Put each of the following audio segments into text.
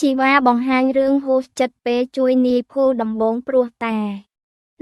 ជីវ៉ាបង្ហាញរឿងហួសចិត្តពេលជួយនាយភូដំបងព្រោះតែ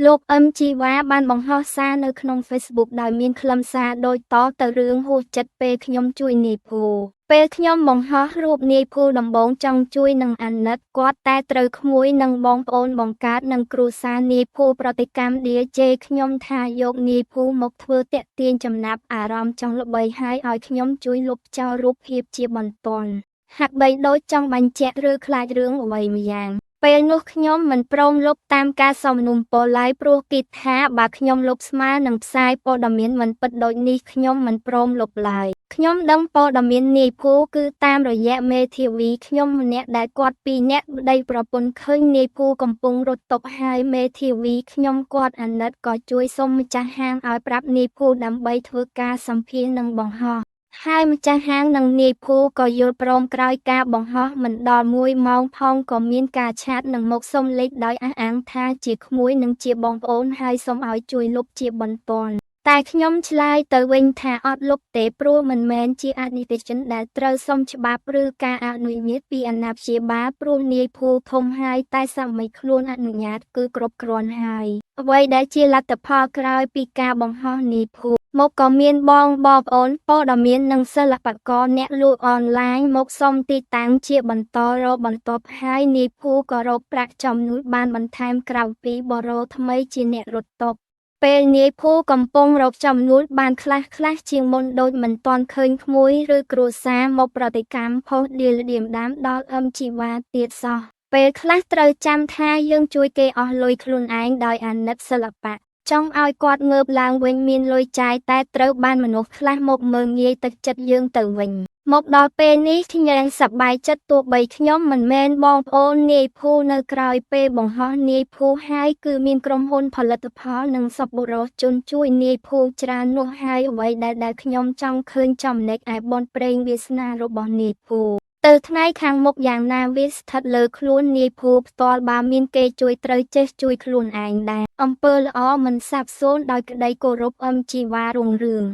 លោកជីវ៉ាបានបង្ហោះសារនៅក្នុង Facebook ដោយមានខ្លឹមសារដូចតទៅរឿងហួសចិត្តពេលខ្ញុំជួយនាយភូពេលខ្ញុំបង្ហោះរូបនាយភូដំបងចង់ជួយនឹងអាណិតគាត់តែត្រូវក្មួយនិងបងប្អូនបង្កើតនិងគ្រួសារនាយភូប្រតិកម្មដៀជេរខ្ញុំថាយកនាយភូមកធ្វើតាក់ទាញចំណាប់អារម្មណ៍ចង់ល្បីហើយឲ្យខ្ញុំជួយលុបចោលរូបភាពជាបន្ទាន់ហាក់បីដូចចង់បញ្ជាក់ឬខ្លាចរឿងអ្វីម្យ៉ាងពេលនោះខ្ញុំមិនព្រមលុបតាមការសំណូមពរឡើយព្រោះគេថាបើខ្ញុំលុបស្មើនឹងផ្សាយព័ត៌មានមិនពិតដូចនេះខ្ញុំមិនព្រមលុបឡើយខ្ញុំដឹងព័ត៌មាននាយភូគឺតាមរយៈមេធាវីខ្ញុំម្នាក់ដែលគាត់ពីរនាក់ប្តីប្រពន្ធឃើញនាយភូកំពុងរត់តុបហើយមេធាវីខ្ញុំគាត់អាណិតក៏ជួយសុំម្ចាស់ហាងឲ្យប្រាប់នាយភូដើម្បីធ្វើការសម្ភាសន៍និងបង្ហោះហើយម្ចាស់ហាងនិងនាយភូក៏យល់ព្រមក្រោយការបង្ហោះមិនដល់1 ម៉ោងផងក៏មានការឆាតនឹងមកសុំលេខដោយអះអាងថាជាក្មួយនិងជាបងប្អូនហើយសុំឲ្យជួយលុបជាបន្ទាន់តែខ្ញុំឆ្លើយទៅវិញថាអត់លុបទេព្រោះមិនមែនជាអនិច្ចជនដែលត្រូវសុំច្បាប់ឬការអនុញ្ញាតពីអាណាព្យាបាលព្រោះនាយភូធំហើយតែសាមីខ្លួនអនុញ្ញាតគឺគ្រប់គ្រាន់ហើយអ្វីដែលជាលទ្ធផលក្រោយពីការបង្ហោះនាយភូមកក៏មានបងប្អូនព័ត៌មាននិងសិល្បករអ្នកលក់អនឡាញមកសុំទីតាំងជាបន្តរបន្ទាប់ហើយនាយភូក៏រកប្រាក់ចំណូលបានបន្ថែមក្រៅពីបរិយាថ្មីជាអ្នករត់តុបពេលនាយភូកំពុងរកចំណូលបានខ្លះជាងមុនដូចមិនទាន់ឃើញក្មួយឬគ្រួសារមកប្រតិកម្មផុសឌៀលឌៀមដាមដល់ជីវ៉ាទៀតសោះពេលខ្លះត្រូវចាំថាយើងជួយគេអស់លុយខ្លួនឯងដោយអាណិតសិល្បៈចង់ឲ្យគាត់ងើបឡើងវិញមានលុយចាយតែត្រូវបានមនុស្សខ្លះមកមើលងាយទឹកចិត្តយើងទៅវិញមកដល់ពេលនេះខ្ញុំសប្បាយចិត្តទោះបីខ្ញុំមិនមែនបងប្អូននាយភូនៅក្រោយពេលបង្ហោះនាយភូហើយគឺមានក្រុមហ៊ុនផលិតផលនិងសប្បុរសជនជួយនាយភូច្រើននោះហើយអ្វីដែលខ្ញុំចង់ឃើញចំណែកឯបនព្រេងវាសនារបស់នាយភូទៅថ្ងៃខាងមុខយ៉ាងណាវាស្ថិតលើខ្លួននាយភូផ្ទាល់បើមានគេជួយត្រូវចេះជួយខ្លួនឯងដែរអំពើល្អមិនសាបសូន្យដោយក្តីគោរពជីវ៉ារុងរឿង